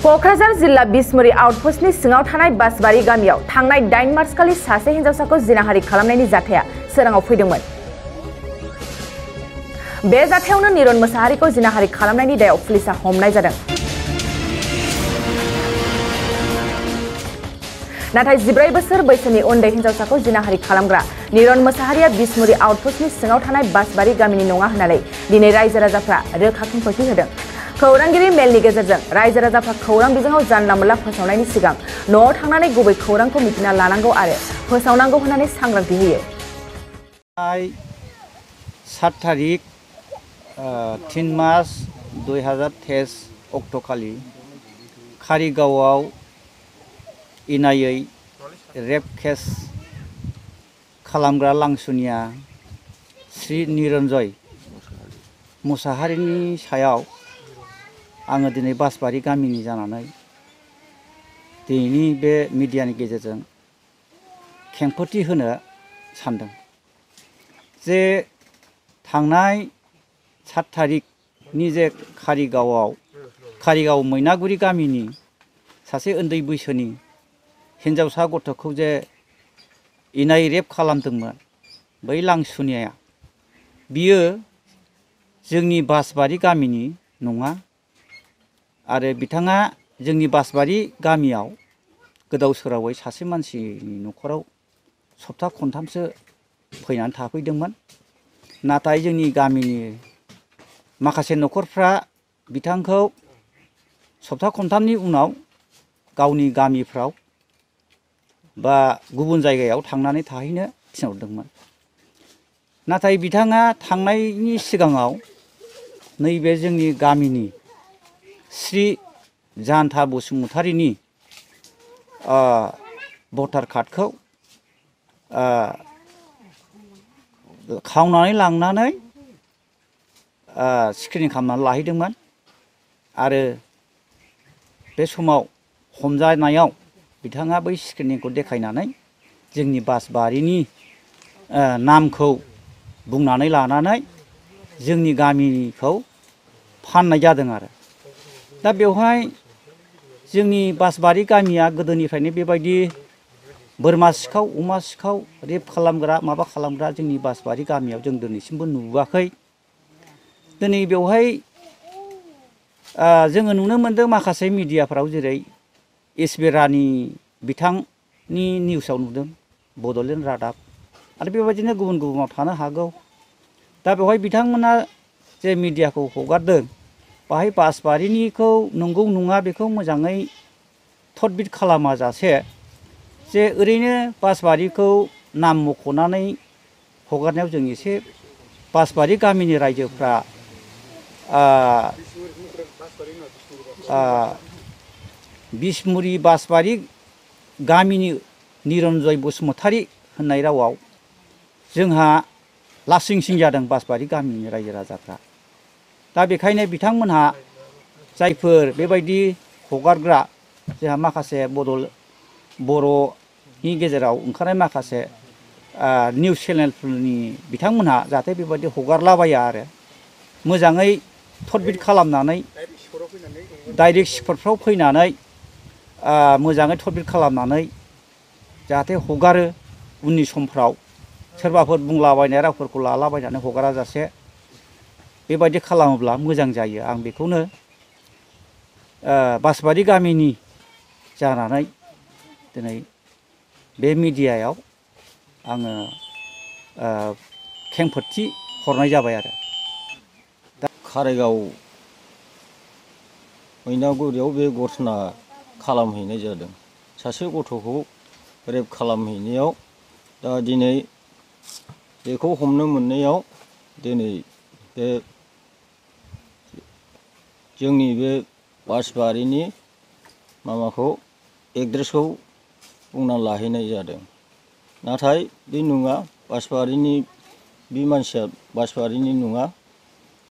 क'क्राझार जिल्ला बिसमुरि आउटपोस्टनि सिङाव थानाय बासबारि गामियाव थांनाय 8 मार्च खालि सासे हिनजावसाखौ जिनाहारि खालामनायनि जाथाया सोराङाव फैदोंमोन। बे जाथायावनो निरन मोसाहारिखौ जिनाहारि खालामनायनि दायाव पुलिसा हमनाय जादों। नाथाय 14 बोसोर बैसोनि उन्दै हिनजावसाखौ जिनाहारि खालामग्रा निरन मोसाहारिया बिसमुरि आउटपोस्टनि सिङाव थानाय बासबारि गामिनि नङा होननानै दिनै रायजो राजाफ्रा रोखा खेंफोरथि होदों। खौरांगिरि मेलनि गेजेरजों रायजो राजाफ्रा खौरां बिजोङाव जानला मोनला फोसावनायनि सिगां न'आव थांनानै गुबै खौरांखौ मिथिना लानांगौ आरो फोसावनांगौ होननानै सांग्रांथि होयो। 7 तारिख 3 मार्च 2023 अक्ट'खालि कारिगावआव इनायै रेप केस खालामग्रा लांसुनिया श्री निरन्जय मुसाहारिनि सायाव आङो दिनै बासबारि गामिनि जानानै दिनैनि बे मिडियानि गेजेरजों खेंफोरथि होनो सानदों जे थांनाय 7 तारिखनि जे कारिगाव मैनागुरि गामिनि सासे उन्दै बैसोनि हिनजावसा गथ'खौ जे इनाय रेप खालामदोंमोन बै लांसुनिया बियो जोंनि बासबारि गामिनि नङा आरो बिथाङा जोंनि बासबारि गामियाव गोदाव सोरावै सासे मानसिनि न'खराव सप्ता खनथामसो फैनानै थाफैदोंमोन। नाथाय जोंनि गामिनि माखासे न'खरफ्रा बिथांखौ सप्ता खनथामनि उनाव गावनि गामिफ्राव बा गुबुन जायगायाव थांनानै थाहैनो थिनहरदोंमोन। नाथाय बिथाङा थांनायनि सिगाङाव नैबे जोंनि गामिनि श्री जान्था बसुमतारिनि भटार कार्डखौ खावनानै लांनानै स्क्रिनिं खालामनानै लाहैदोंमोन आरो बे समाव हमजानायाव बिथाङा बै स्क्रिनिंखौ देखायनानै जोंनि बासबारिनि नामखौ बुंनानै लानानै जोंनि गामिखौ फाननाय जादों आरो दा बेवहाय जोंनि बासबारि गामिया गोदोनिफ्रायनो बेबायदि बोरमा सिखाव अमा सिखाव रेप खालामग्रा माबा खालामग्रा जोंनि बासबारि गामियाव जों दिनैसिमबो नुबोआखै। दिनै बेवहाय जोङो नुनो मोनदों माखासे मिडियाफ्राव जेरै एसबि रानि बिथांनि निउसाव नुदों बड'लेण्ड रादाब आरो बेबायदिनो गुबुन गुबुनाव थानो हागौ। दा बेवहाय बिथांमोना जे मिडियाखौ हगारदों बाहाय बासबारिनिखौ नंगौ नङा बेखौ मोजाङै थदबिद खालामा जासे जे ओरैनो बासबारिखौ नाम मख'नानै हगारनायाव जों एसे बासबारि गामिनि रायजोफ्रा बिसमुरि बासबारि गामिनि निरन्जय बसुमतारि होननाय रावाव जोंहा लासिंसिं जादों बासबारि गामिनि रायजो राजाफ्रा। दा बेखायनो बिथांमोनहा जायफोर बेबायदि हगारग्रा जोंहा माखासे बर'नि गेजेराव ओंखारनाय माखासे निउस चेनेलफोरनि बिथांमोनहा जाहाथे बेबायदि हगारलाबाया आरो मोजाङै थदबिद खालामनानै डाइरेक्ट स्पटफ्राव फैनानै मोजाङै थदबिद खालामनानै जाहाथे हगारो उननि समफ्राव सोरबाफोर बुंलाबायनाय रावफोरखौ लालाबायनानै हगारा जासे बेबायदि खालामोब्ला मोजां जायो। आं बेखौनो बासबारि गामिनि जानानै दिनै बे मिडियायाव आङो खेंफोरथि हरनाय जाबाय आरो दा कारिगाव मैनागुरियाव बे घटना खालामहैनाय जादों। सासे गथ'खौ रेप खालामहैनायाव दा दिनै बेखौ हमनो मोननायाव दिनै बे जोंनि बे बासबारिनि माबाखौ एड्रेसखौ बुंना लाहैनाय जादों। नाथाय बे नङा बासबारिनि बे मानसिया बासबारिनि नङा।